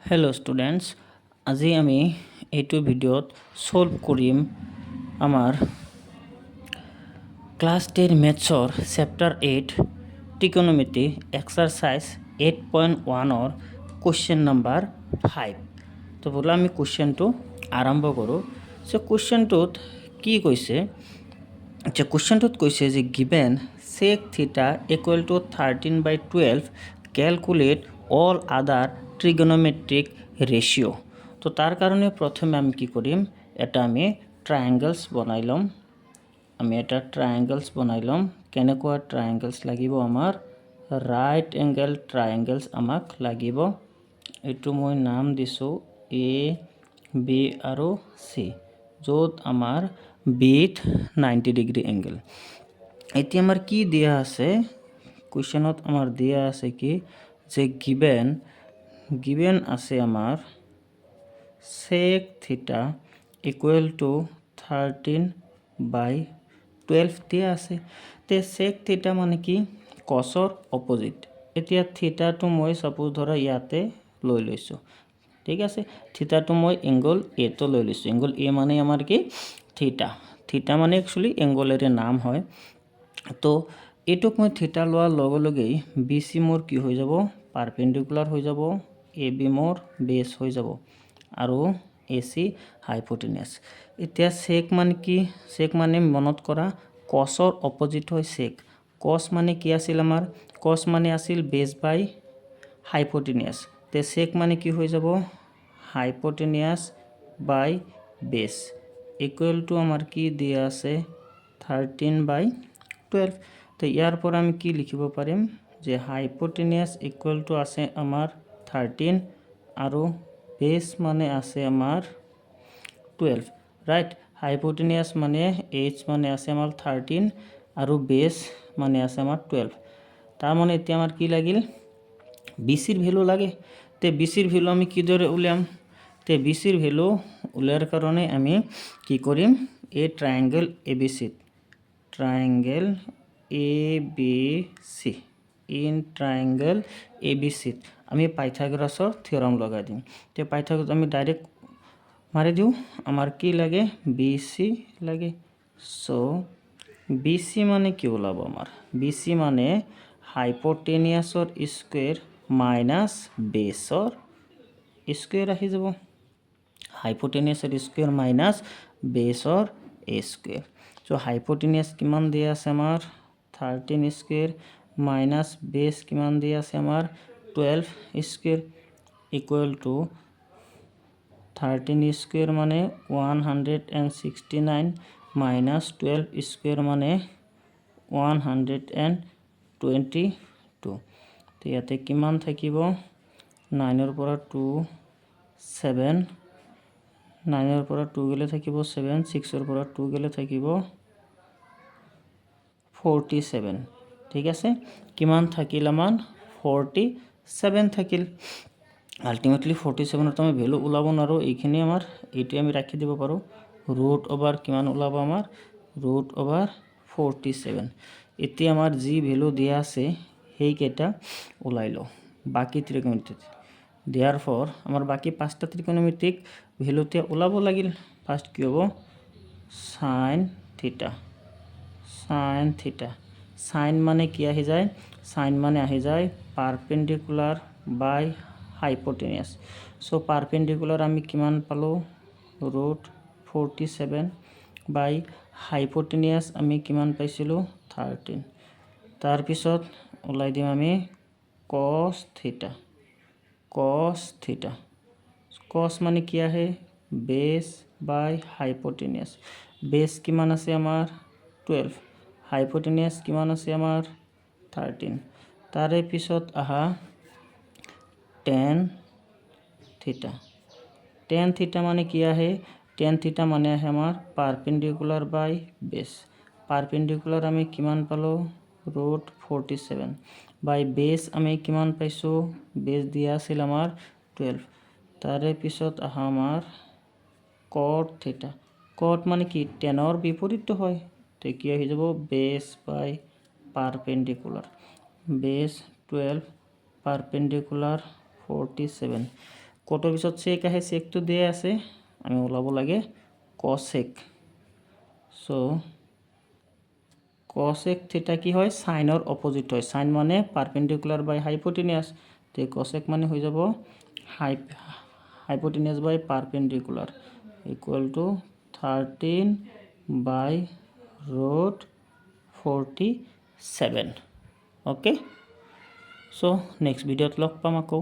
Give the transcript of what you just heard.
Hello students, আজি আমি এইটো ভিডিঅ'ত সলভ কৰিম আমাৰ ক্লাছ 10 মেথছৰ চেপ্টাৰ 8 ট্ৰিগন'মেট্ৰি এক্সাৰসাইজ 8.1 কুৱেশ্যন নম্বৰ 5 তো ব'লা আমি কুৱেশ্যনটো আৰম্ভ কৰোঁ সো কুৱেশ্যনটোত কি কৈছে যে কুৱেশ্যনটোত কৈছে যে given sec theta equal to 13/12 calculate all other trigonometric ratio তো তার কারণে প্রথমে আমি কি করিম এটা আমি ট্রায়াঙ্গলস বনাই লম কেনেকুৱা ট্ৰায়াঙ্গলস লাগিব আমাৰ ৰাইট এঙ্গেল ট্ৰায়াঙ্গলস আমাক লাগিব এইটো মই নাম দিছো এ বি আৰু সি য'ত আমাৰ বিত 90 ডিগ্ৰী এঙ্গেল এতিয়া আমাৰ কি দিয়া আছে কোৱেশ্যনত আমাৰ দিয়া আছে কি যে গিভেন আছে আমাৰ sec theta equal to 13/12 দিয়া আছে তে sec theta মানে কি cosৰ অপোজিট এতিয়া থিটাটো মই সাপোজ ধৰা ইয়াতে লৈ লৈছো ঠিক আছে থিটাটো মই এঙ্গল এ তো লৈ লৈছো এঙ্গল এ মানে আমাৰ কি থিটা মানে একচুয়ালি এঙ্গলেৰ নাম হয় তো এটুক মই থিটা লোৱাৰ লগে লগেই বিসি মোৰ কি হৈ যাব পাৰপেন্ডিকুলাৰ হৈ যাব এ বি মোৰ বেস হৈ যাব আৰু এসি হাইপোটেনিয়াস এতিয়া sec মানে কি sec মানে মনত কৰা cosৰ অপোজিট হয় sec cos মানে কি আছিল আমাৰ cos মানে আছিল বেস বাই হাইপোটেনিয়াস তে sec মানে কি হৈ যাব hypotenuse by base equal to আমাৰ কি দিয়া আছে 13/12 তো ইয়াৰ পৰা আমি কি লিখিব পাৰিম যে হাইপোটেনিয়াস ইকুয়াল টু আছে আমাৰ 13 আৰু বেস মানে আছে আমাৰ 12 ৰাইট হাইপোটেনিয়াস মানে h মানে আছে আমাৰ 13 আৰু বেস মানে আছে আমাৰ 12 তাৰ মানে এতিয়া আমাৰ কি লাগিল বিসিৰ ভ্যালু লাগে তে বিসিৰ ভ্যালু আমি কি দৰে উলিয়াম তে বিসিৰ ভ্যালু উলিয়াৰ কাৰণে আমি কি কৰিম এই triangle ABC in triangle ABC আমি পাইথাগোৰাসৰ থিওরাম লগাই দিম তে পাইথাগোরাস আমি ডাইরেক্ট মারি দিও আমার কি লাগে BC লাগে সো BC মানে কি ওলাব আমার BC মানে হাইপোটেনিয়াসৰ স্কয়াৰ মাইনাস বেসৰ স্কয়াৰ আহি যাব হাইপোটেনিয়াসৰ স্কয়াৰ মাইনাস বেসৰ স্কয়াৰ সো হাইপোটেনিয়াস কিমান দিয়া আছে আমাৰ 13 স্কয়াৰ মাইনাস বেস কিমান দিয়া আছে আমাৰ 12 স্কয়ার ইকুয়াল টু 13 স্কয়ার মানে 169 মাইনাস 12 স্কয়ার মানে 122 তো ইয়াতে কিমান থাকিব 9 ৰ পৰা 2 7 9 ৰ পৰা 2 গলে থাকিব 7 6 ৰ পৰা 2 গলে থাকিব 47 ঠিক আছে কিমান থাকিল আমাৰ 47 থাকিল আলটিমেটলি 47 ৰ আমি ভ্যালু উলাব নাৰো এইখিনি আমাৰ এইটো আমি ৰাখি দিব পাৰো ৰুট ওভাৰ কিমান উলাব আমাৰ ৰুট ওভাৰ 47 এতিয়া আমাৰ যি ভ্যালু দিয়া আছে সেই কেটা উলাই লো বাকি ত্ৰিকোণমিতিক therefore আমাৰ বাকি পাঁচটা ত্রিকোণমিতিক ভ্যালুতে উলাব লাগিল ফার্স্ট কি হ'ব sin theta sin মানে কি আহি যায় sin মানে আহি যায় perpendicular by hypotenuse so perpendicular আমি কিমান পালো ৰুট 47 বাই হাইপোটেনিয়াস আমি কিমান পাইছিলো 13 তাৰ পিছত উলাই দিম আমি cos theta cos মানে কি আহে বেস বাই হাইপোটেনিয়াস বেস কিমান আছে আমাৰ 12 হাইপোটেনিয়াস কিমান আছে আমাৰ 13 তাৰে পিছত আহা tan theta মানে কি আহে tan theta মানে আহে আমাৰ পাৰপেন্ডিকুলাৰ বাই বেস পাৰপেন্ডিকুলাৰ আমি কিমান পালো ৰুট 47 বাই বেস আমি কিমান পাইছো বেস দিয়া আছিল আমাৰ 12 তাৰে পিছত আহা আমাৰ cot মানে কি টেনৰ বিপৰীত হয় তে কি আহি যাব বেস বাই পাৰপেন্ডিকুলাৰ বেস 12 পাৰপেন্ডিকুলাৰ 47 কটৰ পিছত চেক আহে চেকটো দিয়ে আছে আমি ওলাব লাগে কসেক সো cosec থিটা কি হয় সাইনৰ অপোজিট হয় সাইন মানে পারপেন্ডিকুলার বাই হাইপোটেনিয়াস তে cosec মানে হৈ যাব hypotenuse by perpendicular equal to 13 বাই root 47 ওকে সো নেক্সট ভিডিওত লগ পাম আকৌ